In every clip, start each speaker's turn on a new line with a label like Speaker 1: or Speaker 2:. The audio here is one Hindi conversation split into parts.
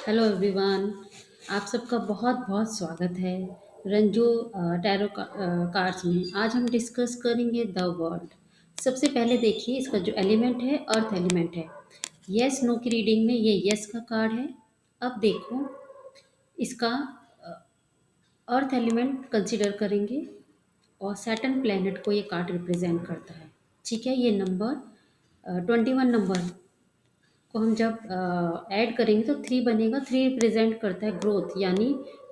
Speaker 1: Hello everyone. आप सबका बहुत बहुत स्वागत है रंजू टैरो कार्ड्स में। आज हम डिस्कस करेंगे द वर्ल्ड। सबसे पहले देखिए इसका जो एलिमेंट है अर्थ एलिमेंट है। यस नो की रीडिंग में ये यस का कार्ड है। अब देखो इसका अर्थ एलिमेंट कंसीडर करेंगे और सैटर्न प्लेनेट को ये कार्ड रिप्रेजेंट करता है। ठीक है, ये नंबर 21 नंबर को हम जब ऐड करेंगे तो थ्री बनेगा। थ्री रिप्रेजेंट करता है ग्रोथ, यानी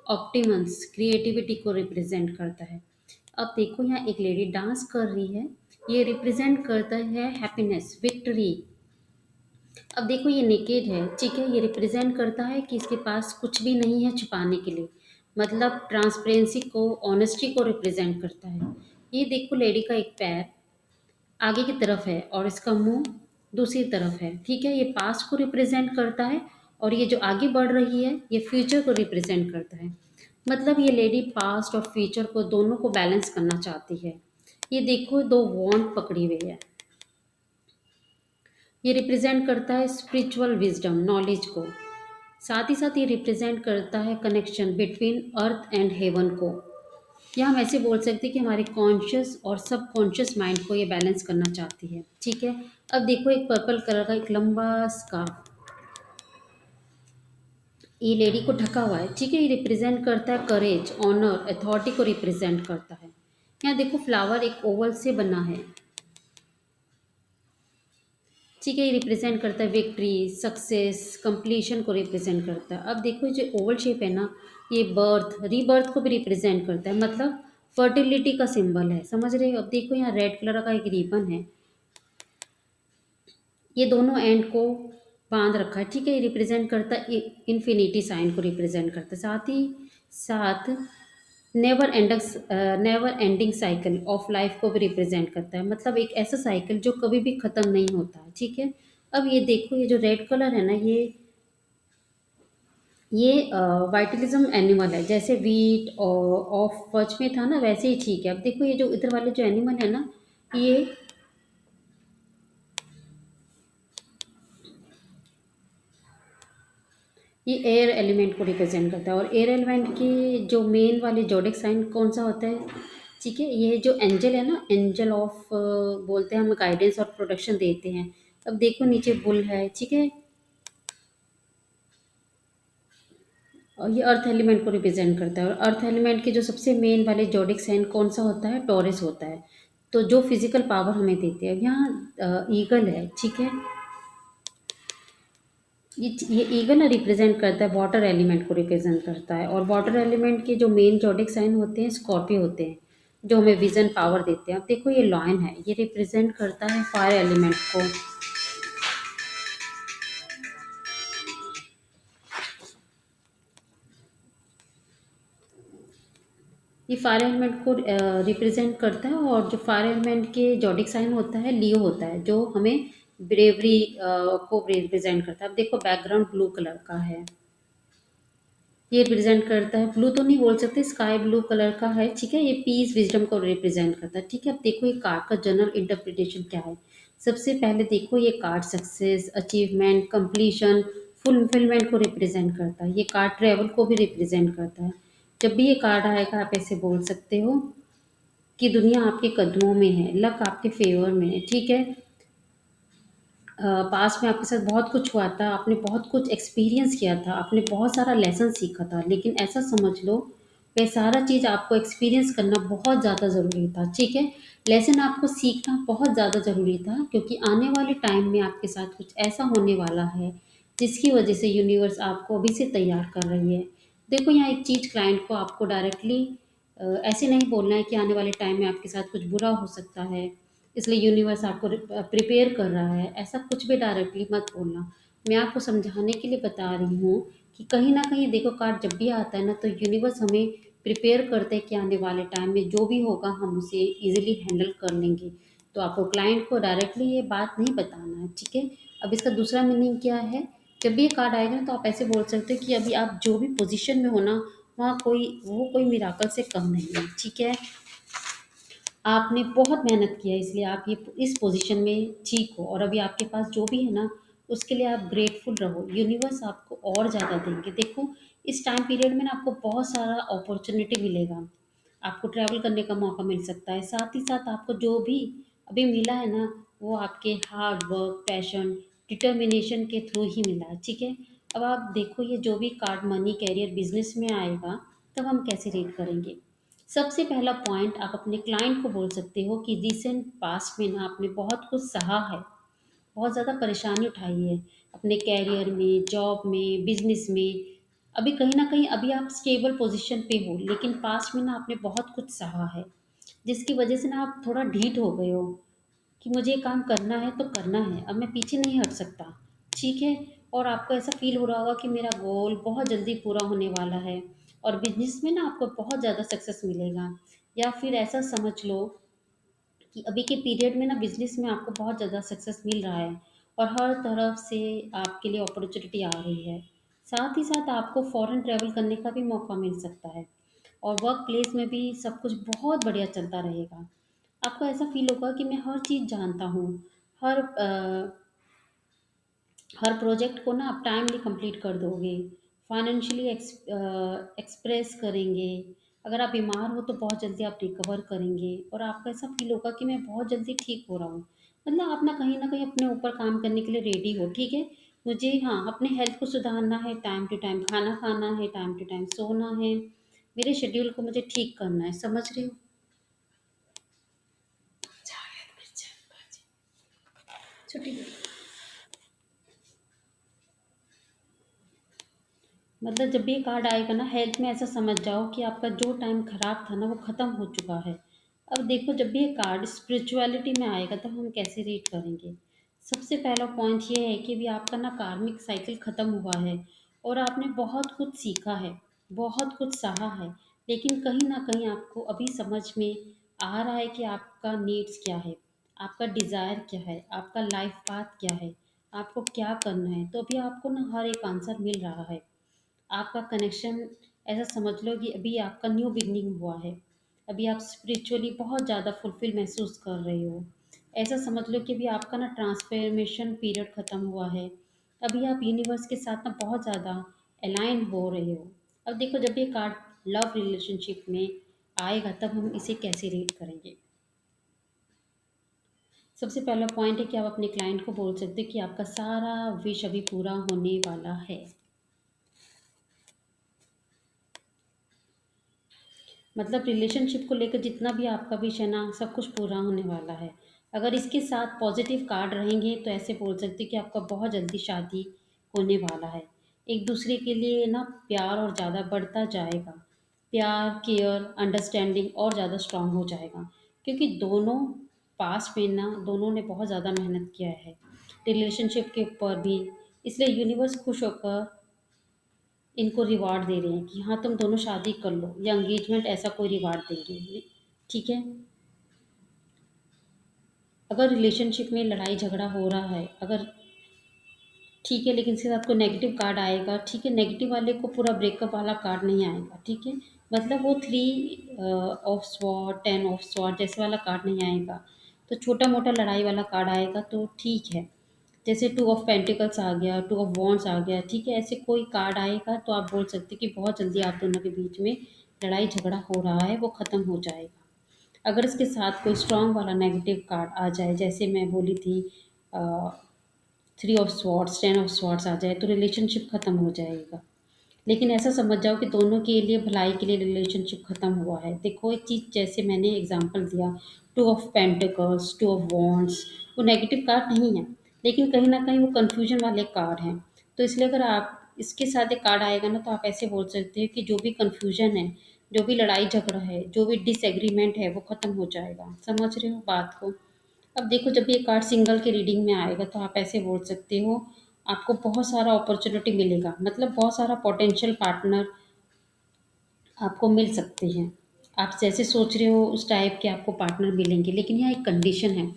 Speaker 1: ऑप्टिमंस, क्रिएटिविटी को रिप्रेजेंट करता है। अब देखो यहाँ एक लेडी डांस कर रही है, ये रिप्रेजेंट करता है हैप्पीनेस, विक्ट्री। अब देखो ये नेकेड है, ठीक है, ये रिप्रेजेंट करता है कि इसके पास कुछ भी नहीं है छुपाने के लिए, मतलब ट्रांसपेरेंसी को, ऑनेस्टी को रिप्रेजेंट करता है। ये देखो लेडी का एक पैर आगे की तरफ है और इसका मुंह दूसरी तरफ है। ठीक है, ये पास्ट को रिप्रेजेंट करता है और ये जो आगे बढ़ रही है ये फ्यूचर को रिप्रेजेंट करता है। मतलब ये लेडी पास्ट और फ्यूचर को दोनों को बैलेंस करना चाहती है। ये देखो दो वॉन्ड पकड़ी हुई है। ये रिप्रेजेंट करता है स्पिरिचुअल विजडम, नॉलेज को। साथ ही साथ ये रिप्रेजेंट करता है connection between earth and heaven को। या हम ऐसे बोल सकते हैं कि हमारे कॉन्शियस और सबकॉन्शियस माइंड को ये बैलेंस करना चाहती है। ठीक है, अब देखो एक पर्पल कलर का एक लंबा स्कार्फ ये लेडी को ढका हुआ है। ठीक है, ये रिप्रेजेंट करता है करेज, ऑनर, अथॉरिटी को रिप्रेजेंट करता है। यहाँ देखो फ्लावर एक ओवल से बना है। ठीक है, ये रिप्रेजेंट करता है विक्ट्री, सक्सेस, कंप्लीशन को रिप्रेजेंट करता है। अब देखो ये जो ओवल शेप है ना, ये बर्थ, रीबर्थ को भी रिप्रेजेंट करता है, मतलब फर्टिलिटी का सिंबल है। समझ रहे हो? अब देखो यहाँ रेड कलर का एक रिबन है, ये दोनों एंड को बांध रखा है। ठीक है, ये रिप्रेजेंट करता है इन्फिनिटी साइन को रिप्रेजेंट करता है। साथ ही साथ never ending cycle of life को भी रिप्रेजेंट करता है, मतलब एक ऐसा साइकिल जो कभी भी ख़त्म नहीं होता है। ठीक है, अब ये देखो ये जो रेड कलर है ना, ये वाइटलिज्म एनिमल है, जैसे वीट और ऑफ फज में था ना, वैसे ही। ठीक है, अब देखो ये जो इधर वाले जो एनिमल है ना, ये ये एयर एलिमेंट को रिप्रेजेंट करता है। और एयर एलिमेंट की जो मेन वाली जोडिक साइन कौन सा होता है? ठीक है, ये जो एंजल है ना, एंजल ऑफ बोलते हैं, हमें गाइडेंस और प्रोटेक्शन देते हैं। अब देखो नीचे बुल है। ठीक है, और ये अर्थ एलिमेंट को रिप्रेजेंट करता है। और अर्थ एलिमेंट के जो सबसे मेन वाले जोडिक साइन कौन सा होता है? टॉरस होता है, तो जो फिजिकल पावर हमें देते हैं। यहाँ ईगल है। ठीक है, ये ईगल ना रिप्रेजेंट करता है वाटर एलिमेंट को रिप्रेजेंट करता है। और वाटर एलिमेंट के जो मेन जोडिक साइन होते हैं स्कॉर्पियो होते हैं, जो हमें विजन पावर देते हैं। अब देखो ये लॉयन है, ये रिप्रेजेंट करता है फायर एलिमेंट को। ये फायर एलिमेंट को रिप्रेजेंट करता है। और जो फायर एलिमेंट के जोडिक साइन होता है लियो होता है, जो हमें ब्रेवरी को रिप्रेजेंट करता है। अब देखो बैकग्राउंड ब्लू कलर का है, ये रिप्रेजेंट करता है, ब्लू तो नहीं बोल सकते, स्काई ब्लू कलर का है। ठीक है, ये पीस विजडम को रिप्रेजेंट करता है। ठीक है, अब देखो ये कार्ड का जनरल इंटरप्रिटेशन क्या है। सबसे पहले देखो ये card success, achievement, completion, fulfilment को रिप्रेजेंट करता है। ये कार्ड ट्रेवल को भी रिप्रेजेंट करता है। जब भी ये कार्ड आएगा आप ऐसे बोल सकते हो कि दुनिया आपके कदमों में है, लक आपके फेवर में है। ठीक है, पास में आपके साथ बहुत कुछ हुआ था, आपने बहुत कुछ एक्सपीरियंस किया था, आपने बहुत सारा लेसन सीखा था, लेकिन ऐसा समझ लो वह सारा चीज़ आपको एक्सपीरियंस करना बहुत ज़्यादा ज़रूरी था। ठीक है, लेसन आपको सीखना बहुत ज़्यादा ज़रूरी था, क्योंकि आने वाले टाइम में आपके साथ कुछ ऐसा होने वाला है जिसकी वजह से यूनिवर्स आपको अभी से तैयार कर रही है। देखो यहाँ एक चीज़ क्लाइंट को आपको डायरेक्टली ऐसे नहीं बोलना है कि आने वाले टाइम में आपके साथ कुछ बुरा हो सकता है, इसलिए यूनिवर्स आपको प्रिपेयर कर रहा है, ऐसा कुछ भी डायरेक्टली मत बोलना। मैं आपको समझाने के लिए बता रही हूँ कि कहीं न कहीं देखो कार्ड जब भी आता है ना, तो यूनिवर्स हमें प्रिपेयर करते हैं कि आने वाले टाइम में जो भी होगा हम उसे ईज़िली हैंडल कर लेंगे। तो आपको क्लाइंट को डायरेक्टली ये बात नहीं बताना है। ठीक है? अब इसका दूसरा मीनिंग क्या है? जब भी ये कार्ड आएगा ना, तो आप ऐसे बोल सकते हो कि अभी आप जो भी पोज़ीशन में हो ना, वहाँ कोई मिराकल से कम नहीं है। ठीक है? आपने बहुत मेहनत किया है, इसलिए आप ये इस पोजीशन में ठीक हो। और अभी आपके पास जो भी है ना, उसके लिए आप ग्रेटफुल रहो, यूनिवर्स आपको और ज़्यादा देंगे। देखो, इस टाइम पीरियड में ना आपको बहुत सारा अपॉर्चुनिटी मिलेगा, आपको ट्रैवल करने का मौका मिल सकता है, साथ ही साथ आपको जो भी अभी मिला है ना, वो आपके हार्ड वर्क, पैशन, डिटर्मिनेशन के थ्रू ही मिला है, ठीक है? अब आप देखो, ये जो भी कार्ड मनी, करियर, बिजनेस में आएगा, तब हम कैसे रीड करेंगे? सबसे पहला पॉइंट, आप अपने क्लाइंट को बोल सकते हो कि रिसेंट पास्ट में ना आपने बहुत कुछ सहा है, बहुत ज़्यादा परेशानी उठाई है अपने करियर में, जॉब में, बिजनेस में। अभी कहीं ना कहीं अभी आप स्टेबल पोजीशन पे हो, लेकिन पास्ट में ना आपने बहुत कुछ सहा है, जिसकी वजह से ना आप थोड़ा ढीठ हो गए हो कि मुझे ये काम करना है तो करना है, अब मैं पीछे नहीं हट सकता, ठीक है? और आपको ऐसा फ़ील हो रहा होगा कि मेरा गोल बहुत जल्दी पूरा होने वाला है और बिज़नेस में ना आपको बहुत ज़्यादा सक्सेस मिलेगा। या फिर ऐसा समझ लो कि अभी के पीरियड में ना बिज़नेस में आपको बहुत ज़्यादा सक्सेस मिल रहा है और हर तरफ से आपके लिए अपॉर्चुनिटी आ रही है। साथ ही साथ आपको फ़ॉरेन ट्रैवल करने का भी मौका मिल सकता है और वर्क प्लेस में भी सब कुछ बहुत बढ़िया चलता रहेगा। आपको ऐसा फ़ील होगा कि मैं हर चीज़ जानता हूँ, हर प्रोजेक्ट को ना आप टाइमली कंप्लीट कर दोगे, फाइनेंशियली एक्सप्रेस करेंगे। अगर आप बीमार हो तो बहुत जल्दी आप रिकवर करेंगे और आपको ऐसा फ़ील होगा कि मैं बहुत जल्दी ठीक हो रहा हूँ। मतलब आप ना कहीं न कहीं अपने ऊपर काम करने के लिए रेडी हो, ठीक है? मुझे, हाँ, अपने हेल्थ को सुधारना है, टाइम टू टाइम खाना खाना है, टाइम टू टाइम सोना है, मेरे शेड्यूल को मुझे ठीक करना है, समझ रहे हो? छुट्टी दो। मतलब जब भी ये कार्ड आएगा ना हेल्थ में, ऐसा समझ जाओ कि आपका जो टाइम खराब था ना वो ख़त्म हो चुका है। अब देखो, जब भी ये कार्ड स्पिरिचुअलिटी में आएगा तब हम कैसे रीड करेंगे? सबसे पहला पॉइंट ये है कि भी आपका ना कार्मिक साइकिल ख़त्म हुआ है और आपने बहुत कुछ सीखा है, बहुत कुछ सहा है, लेकिन कहीं न कहीं आपको अभी समझ में आ रहा है कि आपका नीड्स क्या है, आपका डिज़ायर क्या है, आपका लाइफ पाथ क्या है, आपको क्या करना है। तो अभी आपको ना हर एक आंसर मिल रहा है। आपका कनेक्शन, ऐसा समझ लो कि अभी आपका न्यू बिगनिंग हुआ है। अभी आप स्पिरिचुअली बहुत ज़्यादा फुलफिल महसूस कर रहे हो। ऐसा समझ लो कि अभी आपका ना ट्रांसफॉर्मेशन पीरियड ख़त्म हुआ है। अभी आप यूनिवर्स के साथ ना बहुत ज़्यादा अलाइन हो रहे हो। अब देखो, जब ये कार्ड लव रिलेशनशिप में आएगा तब हम इसे कैसे रीड करेंगे? सबसे पहला पॉइंट है कि आप अपने क्लाइंट को बोल सकते हो कि आपका सारा विश अभी पूरा होने वाला है। मतलब रिलेशनशिप को लेकर जितना भी आपका विषय ना, सब कुछ पूरा होने वाला है। अगर इसके साथ पॉजिटिव कार्ड रहेंगे तो ऐसे बोल सकते हैं कि आपका बहुत जल्दी शादी होने वाला है। एक दूसरे के लिए ना प्यार और ज़्यादा बढ़ता जाएगा। प्यार, केयर, अंडरस्टैंडिंग और ज़्यादा स्ट्रांग हो जाएगा, क्योंकि दोनों पास में ना दोनों ने बहुत ज़्यादा मेहनत किया है रिलेशनशिप के ऊपर भी। इसलिए यूनिवर्स खुश होकर इनको रिवार्ड दे रहे हैं कि हाँ, तुम दोनों शादी कर लो या एंगेजमेंट, ऐसा कोई रिवार्ड देंगे, ठीक है? अगर रिलेशनशिप में लड़ाई झगड़ा हो रहा है, अगर, ठीक है, लेकिन इसके साथ कोई नेगेटिव कार्ड आएगा, ठीक है? नेगेटिव वाले को पूरा ब्रेकअप वाला कार्ड नहीं आएगा, ठीक है? मतलब वो three of sword, ten of sword जैसे वाला कार्ड नहीं आएगा। तो छोटा मोटा लड़ाई वाला कार्ड आएगा तो ठीक है। जैसे टू ऑफ पेंटिकल्स आ गया, टू ऑफ वॉन्ड्स आ गया, ठीक है? ऐसे कोई कार्ड आएगा तो आप बोल सकते हैं कि बहुत जल्दी आप दोनों के बीच में लड़ाई झगड़ा हो रहा है, वो ख़त्म हो जाएगा। अगर इसके साथ कोई स्ट्रॉन्ग वाला नेगेटिव कार्ड आ जाए, जैसे मैं बोली थी, three of swords, ten of swords आ जाए, तो रिलेशनशिप ख़त्म हो जाएगा। लेकिन ऐसा समझ जाओ कि दोनों के लिए भलाई के लिए रिलेशनशिप ख़त्म हुआ है। देखो, एक चीज़ जैसे मैंने एग्जांपल दिया, two of pentacles, two of wands, वो नेगेटिव कार्ड नहीं है, लेकिन कहीं न कहीं वो कन्फ्यूजन वाले कार्ड हैं। तो इसलिए अगर आप इसके साथ एक कार्ड आएगा ना, तो आप ऐसे बोल सकते हो कि जो भी कन्फ्यूजन है, जो भी लड़ाई झगड़ा है, जो भी डिसएग्रीमेंट है, वो ख़त्म हो जाएगा। समझ रहे हो बात को? अब देखो, जब ये कार्ड सिंगल के रीडिंग में आएगा तो आप ऐसे बोल सकते हो, आपको बहुत सारा अपॉर्चुनिटी मिलेगा, मतलब बहुत सारा पोटेंशियल पार्टनर आपको मिल सकते हैं। आप जैसे सोच रहे हो उस टाइप के आपको पार्टनर मिलेंगे, लेकिन यहाँ एक कंडीशन है।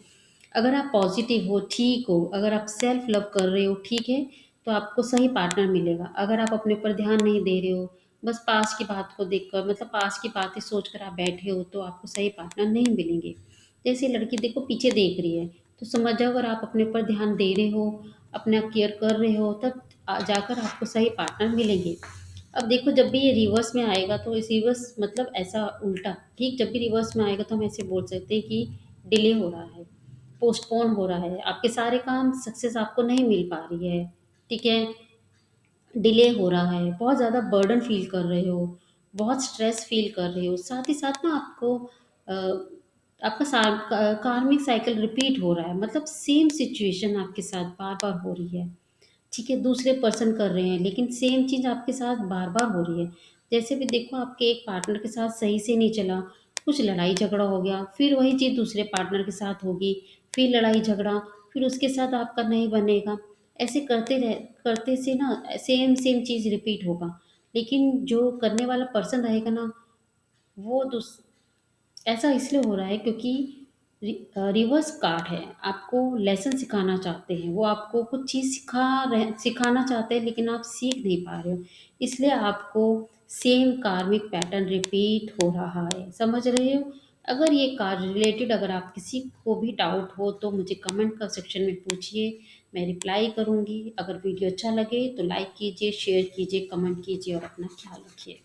Speaker 1: अगर आप पॉजिटिव हो, ठीक हो, अगर आप सेल्फ लव कर रहे हो, ठीक है, तो आपको सही पार्टनर मिलेगा। अगर आप अपने ऊपर ध्यान नहीं दे रहे हो, बस पास की बात को देखकर, मतलब पास की बातें सोचकर आप बैठे हो, तो आपको सही पार्टनर नहीं मिलेंगे। जैसे लड़की देखो पीछे देख रही है, तो समझ जाओ अगर आप अपने ऊपर ध्यान दे रहे हो, अपना केयर कर रहे हो, तब जाकर आपको सही पार्टनर मिलेंगे। अब देखो, जब भी ये रिवर्स में आएगा तो इस रिवर्स मतलब ऐसा उल्टा, ठीक, जब भी रिवर्स में आएगा तो हम ऐसे बोल सकते हैं कि डिले हो रहा है, पोस्टपोन हो रहा है, आपके सारे काम सक्सेस आपको नहीं मिल पा रही है, ठीक है, डिले हो रहा है, बहुत ज़्यादा बर्डन फ़ील कर रहे हो, बहुत स्ट्रेस फ़ील कर रहे हो, साथ ही साथ ना आपको अ, आपका कार्मिक साइकिल रिपीट हो रहा है, मतलब सेम सिचुएशन आपके साथ बार-बार हो रही है। ठीक है, दूसरे पर्सन कर रहे हैं, लेकिन सेम चीज़ आपके साथ बार-बार हो रही है। जैसे भी देखो, आपके एक पार्टनर के साथ सही से नहीं चला, कुछ लड़ाई झगड़ा हो गया, फिर वही चीज़ दूसरे पार्टनर के साथ होगी, फिर लड़ाई झगड़ा, फिर उसके साथ आपका नहीं बनेगा। ऐसे करते से ना सेम चीज़ रिपीट होगा। लेकिन जो करने वाला पर्सन रहेगा ना, वो दूस ऐसा इसलिए हो रहा है क्योंकि रिवर्स कार्ड है, आपको लेसन सिखाना चाहते हैं, वो आपको कुछ चीज़ सिखाना चाहते हैं, लेकिन आप सीख नहीं पा रहे हो, इसलिए आपको सेम कार्मिक पैटर्न रिपीट हो रहा है, समझ रहे हो? अगर ये कार्ड रिलेटेड अगर आप किसी को भी डाउट हो तो मुझे कमेंट का सेक्शन में पूछिए, मैं रिप्लाई करूँगी। अगर वीडियो अच्छा लगे तो लाइक कीजिए, शेयर कीजिए, कमेंट कीजिए और अपना ख्याल रखिए।